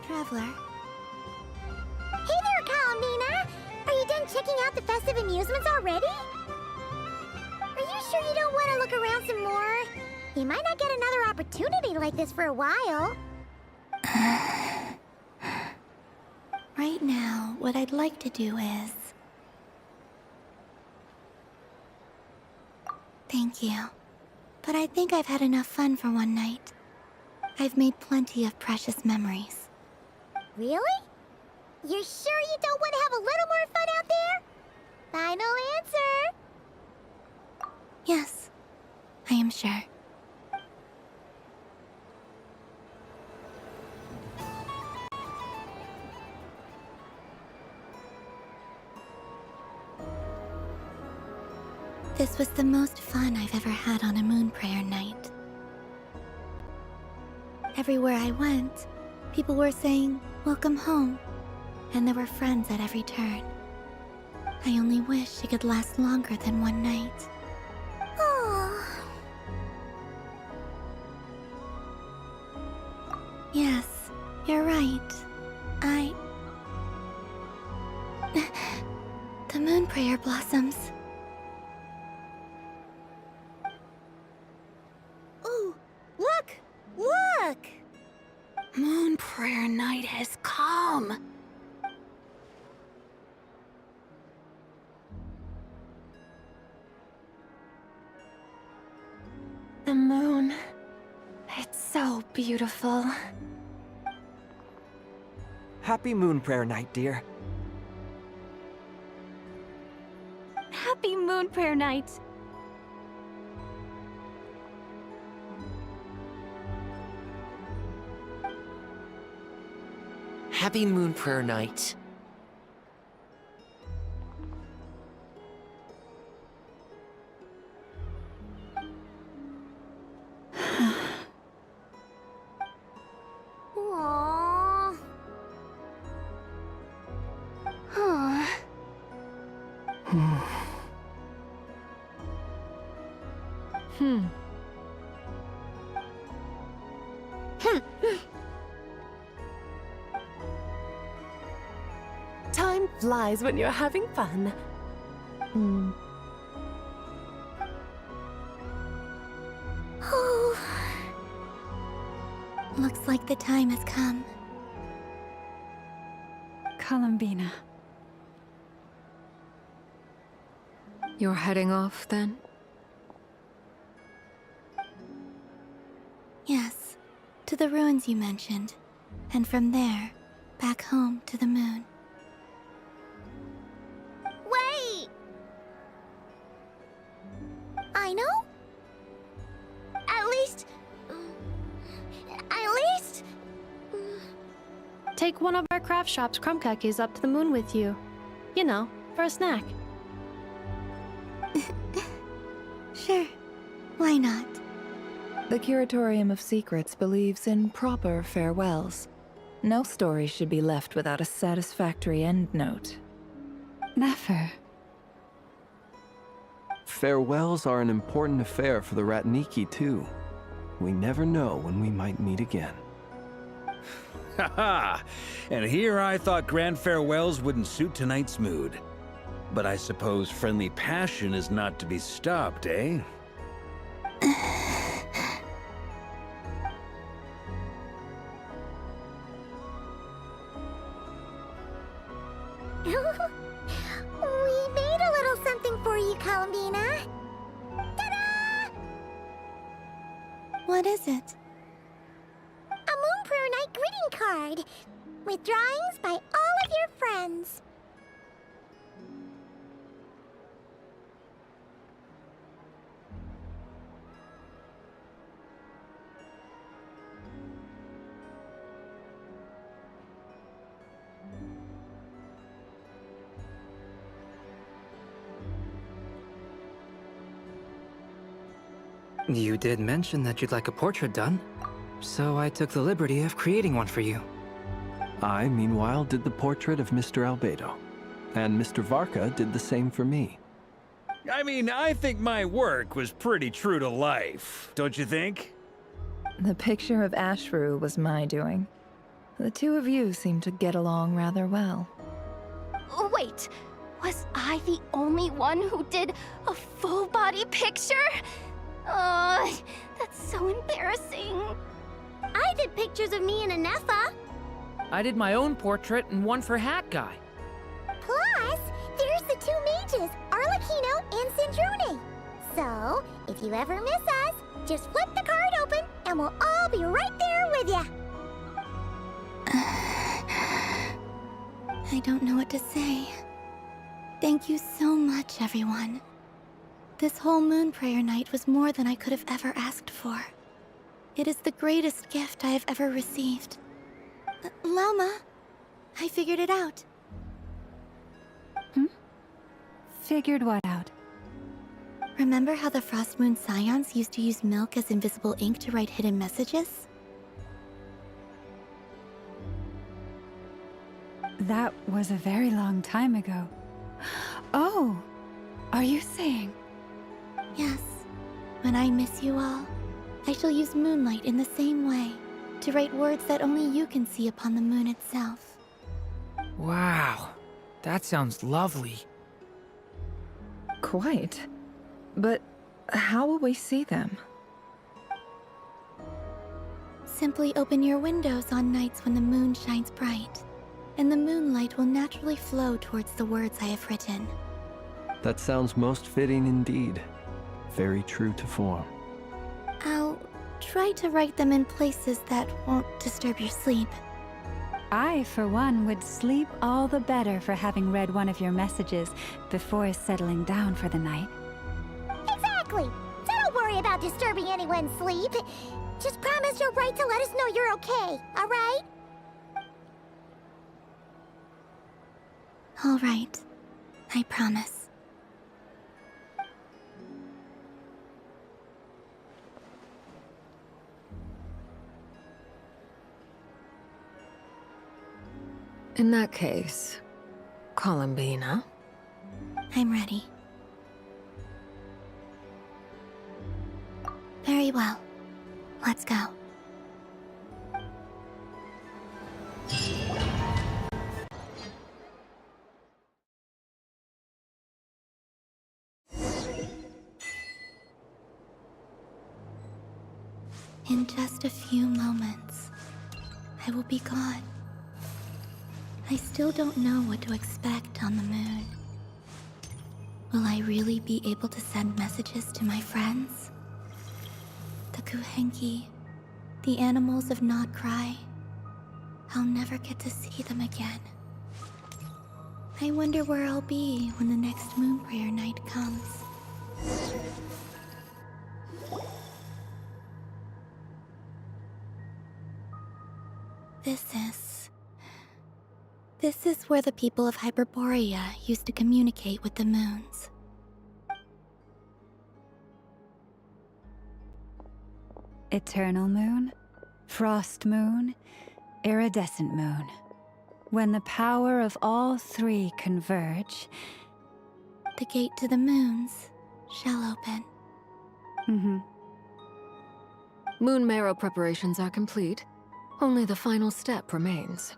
traveler. Hey there, Columbina! Are you done checking out the festive amusements already? Are you sure you don't want to look around some more? You might not get another opportunity like this for a while. Right now, what I'd like to do is... Thank you. But I think I've had enough fun for one night. I've made plenty of precious memories. Really? You're sure you don't want to have a little more fun out there? Final answer! Yes, I am sure. This was the most fun I've ever had on a moon prayer night. Everywhere I went, people were saying, "Welcome home," and there were friends at every turn. I only wish it could last longer than one night. Oh. Yes, you're right. The moon prayer blossoms. Ooh, look! Look! Moon prayer night has come. The moon. It's so beautiful. Happy Moon Prayer Night, dear. Happy Moon Prayer Night. Happy Moon Prayer Night. Aww. Huh. Time flies when you're having fun. Oh. Looks like the time has come. Columbina. You're heading off, then? Yes, to the ruins you mentioned. And from there, back home to the moon. Wait! I know? At least... Take one of our craft shop's crumb cookies up to the moon with you. You know, for a snack. Sure, why not? The Curatorium of Secrets believes in proper farewells. No story should be left without a satisfactory endnote. Never. Farewells are an important affair for the Ratniki, too. We never know when we might meet again. Haha! And here I thought grand farewells wouldn't suit tonight's mood. But I suppose friendly passion is not to be stopped, eh? We made a little something for you, Columbina. Ta-da! What is it? A Moon Prayer Night greeting card with drawings by all of your friends. You did mention that you'd like a portrait done, so I took the liberty of creating one for you. I, meanwhile, did the portrait of Mr. Albedo. And Mr. Varka did the same for me. I mean, I think my work was pretty true to life, don't you think? The picture of Ashru was my doing. The two of you seem to get along rather well. Wait, was I the only one who did a full body picture? That's so embarrassing. I did pictures of me and Anefa. I did my own portrait and one for Hat Guy. Plus, there's the two mages, Arlecchino and Sandrone. So, if you ever miss us, just flip the card open and we'll all be right there with you. I don't know what to say. Thank you so much, everyone. This whole moon prayer night was more than I could have ever asked for. It is the greatest gift I have ever received. Lama, I figured it out. Figured what out? Remember how the Frost Moon Scions used to use milk as invisible ink to write hidden messages? That was a very long time ago. Oh, are you saying? Yes. When I miss you all, I shall use Moonlight in the same way, to write words that only you can see upon the moon itself. Wow, that sounds lovely. Quite. But how will we see them? Simply open your windows on nights when the moon shines bright, and the moonlight will naturally flow towards the words I have written. That sounds most fitting indeed. Very true to form. I'll try to write them in places that won't disturb your sleep. I, for one, would sleep all the better for having read one of your messages before settling down for the night. Exactly. So don't worry about disturbing anyone's sleep. Just promise you'll write to let us know you're okay, all right? All right. I promise. In that case, Columbina. I'm ready. Very well. Let's go. In just a few moments, I will be gone. I still don't know what to expect on the moon. Will I really be able to send messages to my friends? The Kuhenki, the animals of Not Cry. I'll never get to see them again. I wonder where I'll be when the next moon prayer night comes. This is where the people of Hyperborea used to communicate with the moons. Eternal moon, frost moon, iridescent moon. When the power of all three converge, The gate to the moons shall open. Moon marrow preparations are complete. Only the final step remains.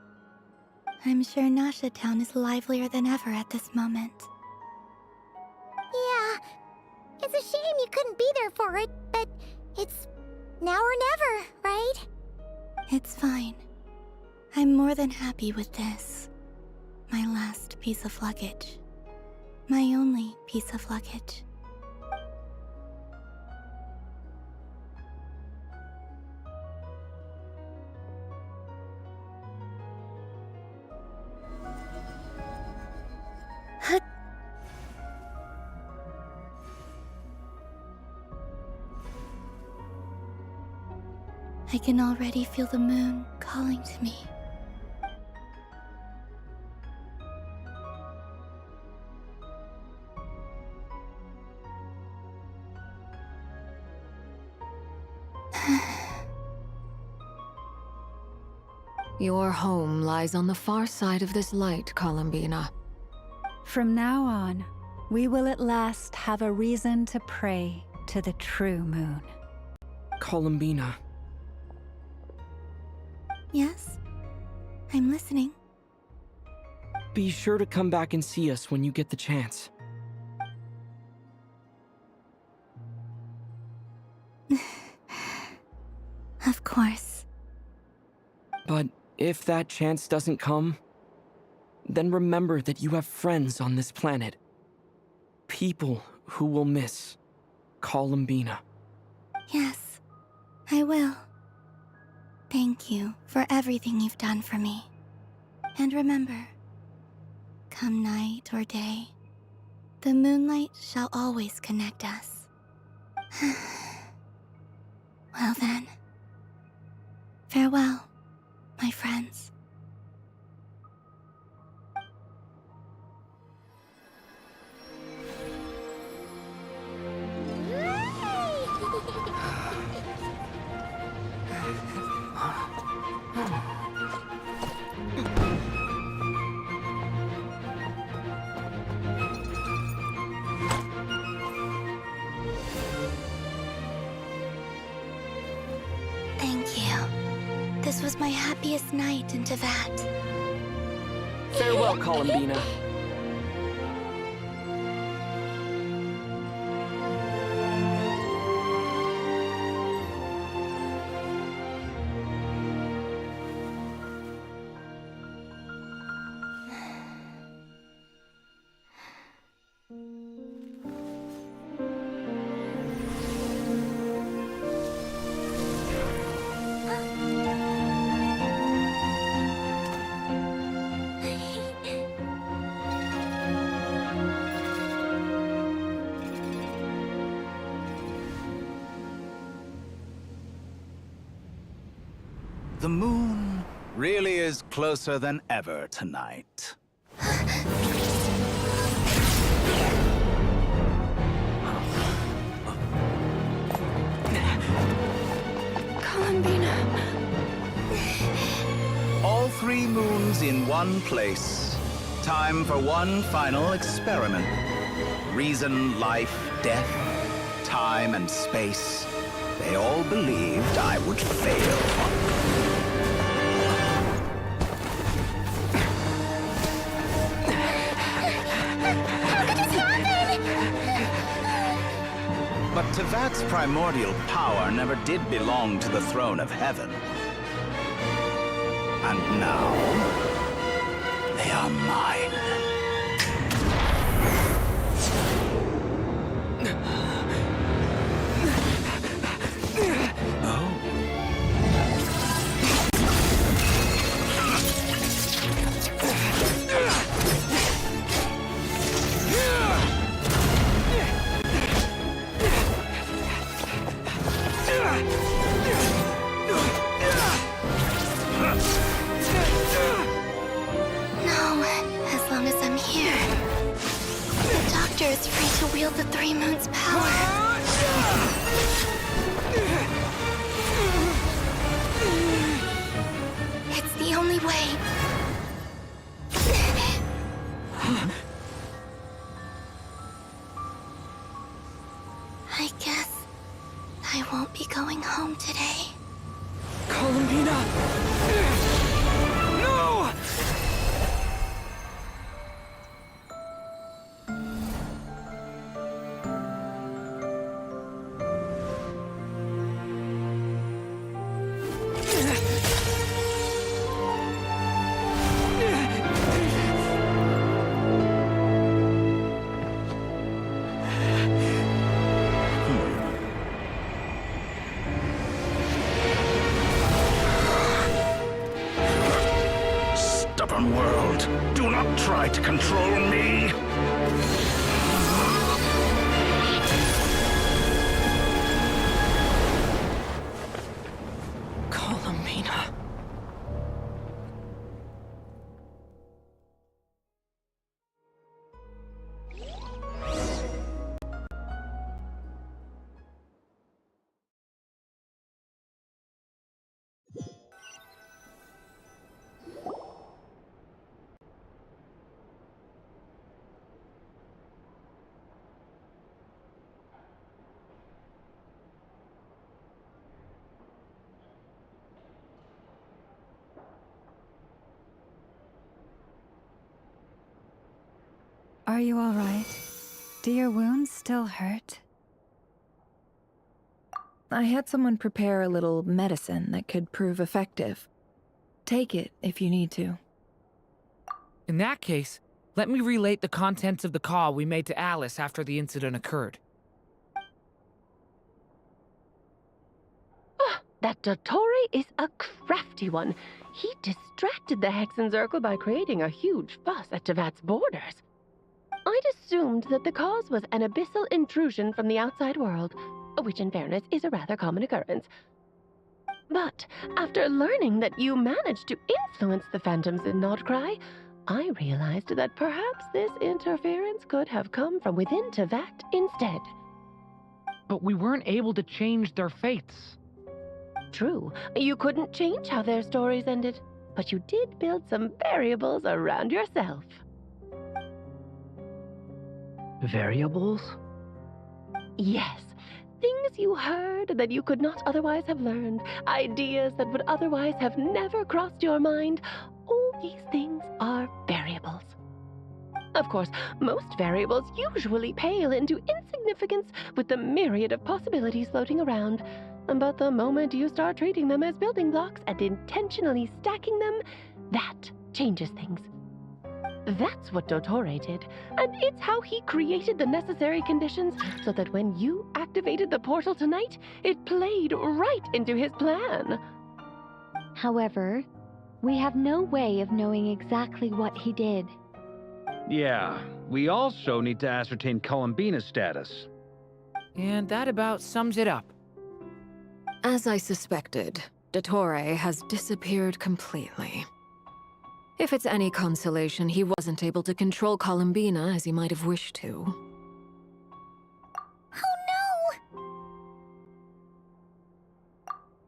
I'm sure Nasha Town is livelier than ever at this moment. Yeah, it's a shame you couldn't be there for it, but it's now or never, right? It's fine. I'm more than happy with this. My last piece of luggage. My only piece of luggage. I can already feel the moon calling to me. Your home lies on the far side of this light, Columbina. from now on, we will at last have a reason to pray to the true moon. Columbina. Yes? I'm listening. Be sure to come back and see us when you get the chance. Of course. But if that chance doesn't come, then remember that you have friends on this planet. People who will miss Columbina. Yes, I will. Thank you for everything you've done for me. And remember, come night or day, the moonlight shall always connect us. Well then, farewell, my friends. Thank you. This was my happiest night in Tevat. Farewell, Columbina. The moon really is closer than ever tonight. Columbina. All 3 moons in one place. Time for one final experiment. Reason, life, death, time, and space. They all believed I would fail. But Tevat's primordial power never did belong to the throne of heaven. And now, they are mine. No, as long as I'm here. The Doctor is free to wield the 3 moons' power. It's the only way. I guess I won't be going home today. Columbina! No! Stubborn world, do not try to control me. Columbina. Are you all right? Do your wounds still hurt? I had someone prepare a little medicine that could prove effective. Take it if you need to. In that case, let me relate the contents of the call we made to Alice after the incident occurred. That Dottore is a crafty one. He distracted the Hexen Circle by creating a huge fuss at Tevat's borders. I'd assumed that the cause was an abyssal intrusion from the outside world, which in fairness is a rather common occurrence. But after learning that you managed to influence the phantoms in Nodcry, I realized that perhaps this interference could have come from within Tevat instead. But we weren't able to change their fates. True, you couldn't change how their stories ended, but you did build some variables around yourself. Variables? Yes, things you heard that you could not otherwise have learned, ideas that would otherwise have never crossed your mind. All these things are variables. Of course, most variables usually pale into insignificance with the myriad of possibilities floating around. But the moment you start treating them as building blocks and intentionally stacking them, that changes things. That's what Dottore did, and it's how he created the necessary conditions so that when you activated the portal tonight, it played right into his plan. However, we have no way of knowing exactly what he did. Yeah, we also need to ascertain Columbina's status. And that about sums it up. As I suspected, Dottore has disappeared completely. If it's any consolation, he wasn't able to control Columbina as he might have wished to. Oh no!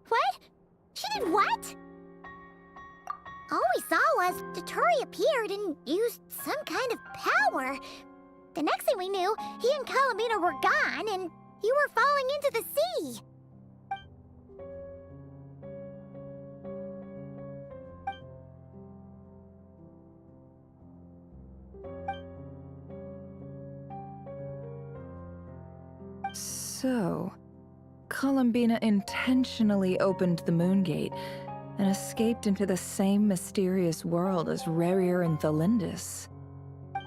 What? She did what? All we saw was Dottore appeared and used some kind of power. The next thing we knew, he and Columbina were gone and you were falling into the sea. So, Columbina intentionally opened the Moon Gate and escaped into the same mysterious world as Rarier and Thalindus.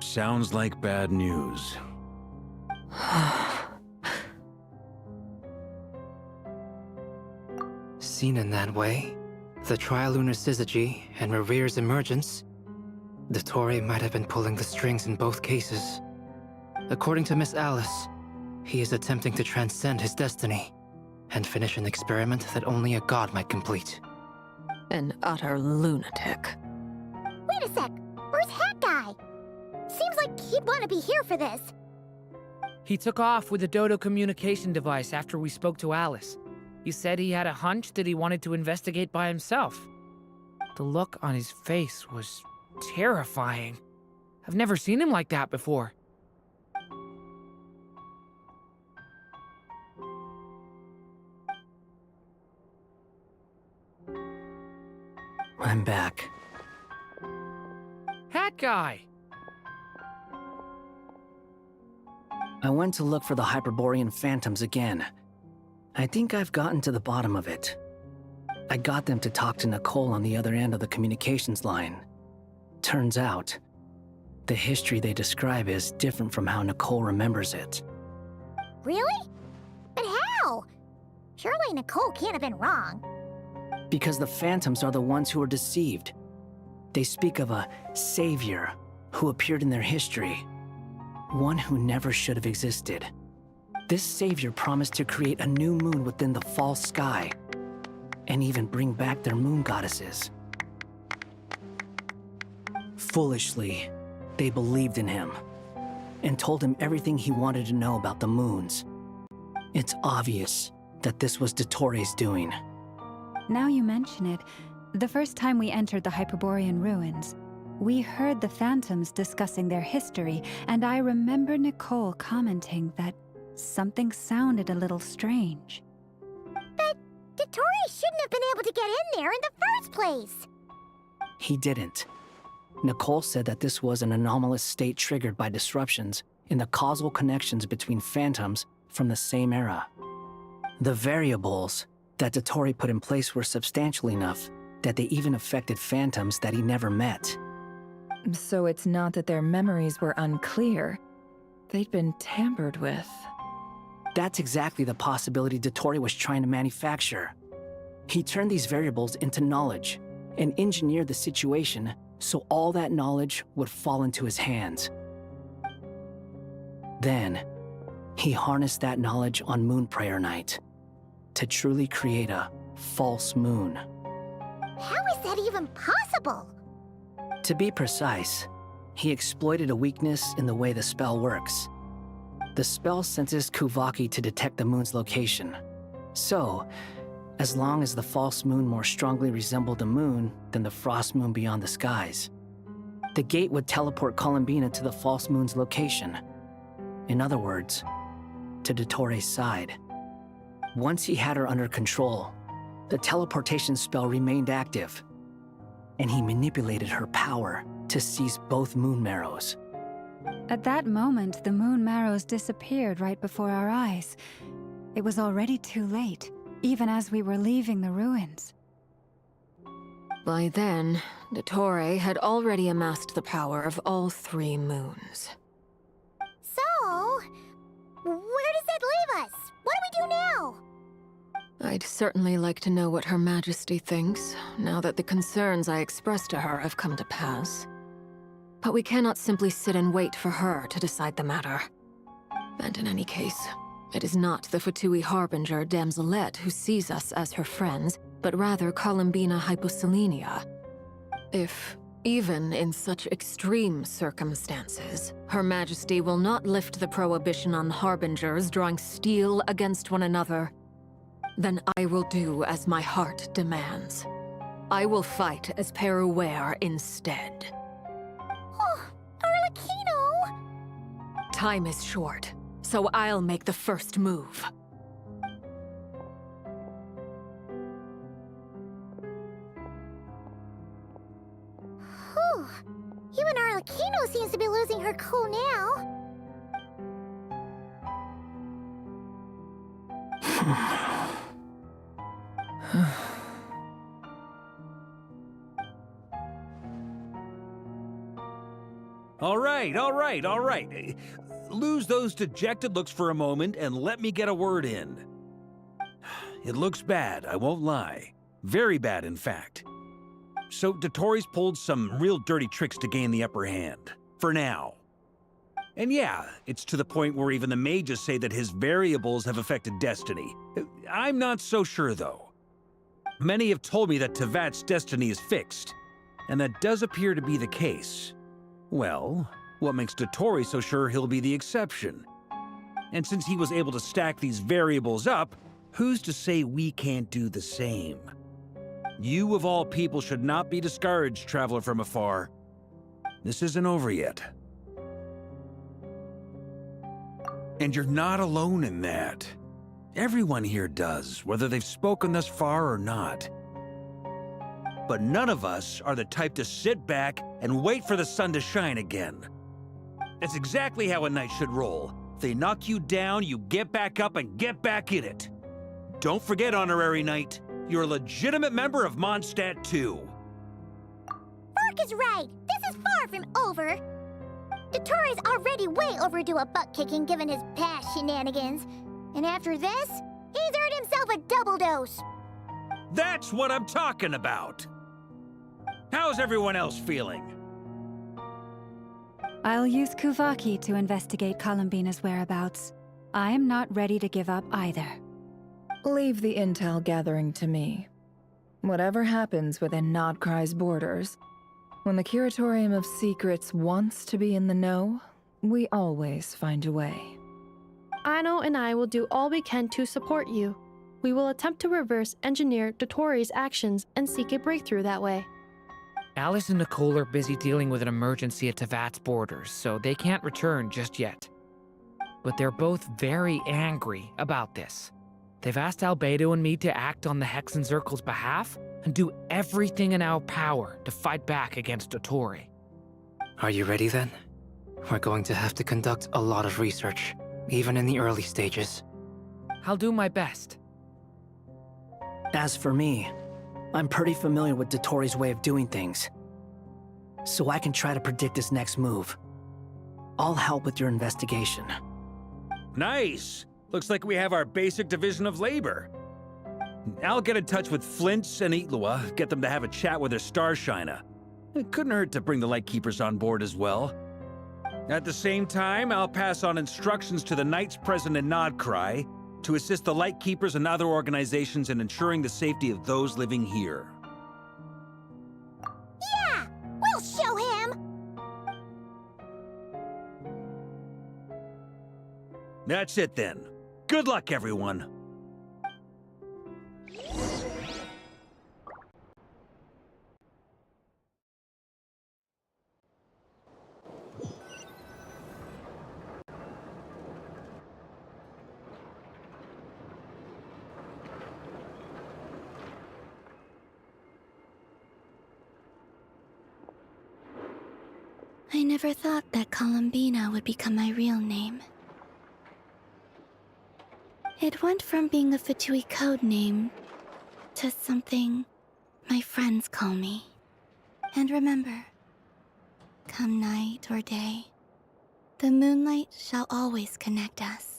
Sounds like bad news. Seen in that way, the Trilunar Syzygy and Rarier's emergence, Dottore might have been pulling the strings in both cases. According to Miss Alice, he is attempting to transcend his destiny and finish an experiment that only a god might complete. An utter lunatic. Wait a sec, where's Hat Guy? Seems like he'd want to be here for this. He took off with the Dodo communication device after we spoke to Alice. He said he had a hunch that he wanted to investigate by himself. The look on his face was terrifying. I've never seen him like that before. I'm back. Hat Guy! I went to look for the Hyperborean phantoms again. I think I've gotten to the bottom of it. I got them to talk to Nicole on the other end of the communications line. Turns out, the history they describe is different from how Nicole remembers it. Really? But how? Surely Nicole can't have been wrong. Because the phantoms are the ones who are deceived. They speak of a savior who appeared in their history. One who never should have existed. This savior promised to create a new moon within the false sky, and even bring back their moon goddesses. Foolishly, they believed in him, and told him everything he wanted to know about the moons. It's obvious that this was Dottore's doing. Now you mention it, the first time we entered the Hyperborean ruins, we heard the phantoms discussing their history, and I remember Nicole commenting that something sounded a little strange. But Dottore shouldn't have been able to get in there in the first place. He didn't. Nicole said that this was an anomalous state triggered by disruptions in the causal connections between phantoms from the same era. The variables that Dottore put in place were substantial enough that they even affected phantoms that he never met. So it's not that their memories were unclear. They'd been tampered with. That's exactly the possibility Dottore was trying to manufacture. He turned these variables into knowledge and engineered the situation so all that knowledge would fall into his hands. Then, he harnessed that knowledge on Moon Prayer Night to truly create a false moon. How is that even possible? To be precise, he exploited a weakness in the way the spell works. The spell senses Kuvaki to detect the moon's location. So, as long as the false moon more strongly resembled the moon than the frost moon beyond the skies, the gate would teleport Columbina to the false moon's location. In other words, to Dottore's side. Once he had her under control, the teleportation spell remained active, and he manipulated her power to seize both moon marrows. At that moment, the moon marrows disappeared right before our eyes. It was already too late, even as we were leaving the ruins. By then, Dottore had already amassed the power of all 3 moons. So, where does that leave us? What do we do now? I'd certainly like to know what Her Majesty thinks, now that the concerns I expressed to her have come to pass. But we cannot simply sit and wait for her to decide the matter. And in any case, it is not the Fatui Harbinger Damselette who sees us as her friends, but rather Columbina Hyposelenia. If, even in such extreme circumstances, Her Majesty will not lift the prohibition on Harbingers drawing steel against one another, then I will do as my heart demands. I will fight as Peruware instead. Oh, Arlecchino! Time is short, so I'll make the first move. Whew. Even Arlecchino seems to be losing her cool now. All right. Lose those dejected looks for a moment and let me get a word in. It looks bad, I won't lie. Very bad, in fact. So Dottore's pulled some real dirty tricks to gain the upper hand. For now. And yeah, it's to the point where even the mages say that his variables have affected destiny. I'm not so sure, though. Many have told me that Tevat's destiny is fixed, and that does appear to be the case. Well, what makes Dottore so sure he'll be the exception? And since he was able to stack these variables up, who's to say we can't do the same? You of all people should not be discouraged, traveler from afar. This isn't over yet. And you're not alone in that. Everyone here does, whether they've spoken thus far or not. But none of us are the type to sit back and wait for the sun to shine again. That's exactly how a knight should roll. If they knock you down, you get back up and get back in it. Don't forget, Honorary Knight, you're a legitimate member of Mondstadt too. Fark is right. This is far from over. Dottore's already way overdue a butt-kicking given his past shenanigans. And after this, he's earned himself a double dose. That's what I'm talking about. How's everyone else feeling? I'll use Kuvaki to investigate Columbina's whereabouts. I am not ready to give up either. Leave the intel gathering to me. Whatever happens within Nodcry's borders, when the Curatorium of Secrets wants to be in the know, we always find a way. Ano and I will do all we can to support you. We will attempt to reverse engineer Dottore's actions and seek a breakthrough that way. Alice and Nicole are busy dealing with an emergency at Tevat's borders, so they can't return just yet. But they're both very angry about this. They've asked Albedo and me to act on the Hexen Circle's behalf and do everything in our power to fight back against Dottore. Are you ready then? We're going to have to conduct a lot of research, even in the early stages. I'll do my best. As for me, I'm pretty familiar with Dotori's way of doing things, so I can try to predict his next move. I'll help with your investigation. Nice! Looks like we have our basic division of labor. I'll get in touch with Flints and Itlua, get them to have a chat with their Starshiner. It couldn't hurt to bring the Lightkeepers on board as well. At the same time, I'll pass on instructions to the Knights present in Nodcry to assist the Lightkeepers and other organizations in ensuring the safety of those living here. Yeah! We'll show him! That's it then. Good luck, everyone. I never thought that Columbina would become my real name. It went from being a Fatui code name to something my friends call me. And remember, come night or day, the moonlight shall always connect us.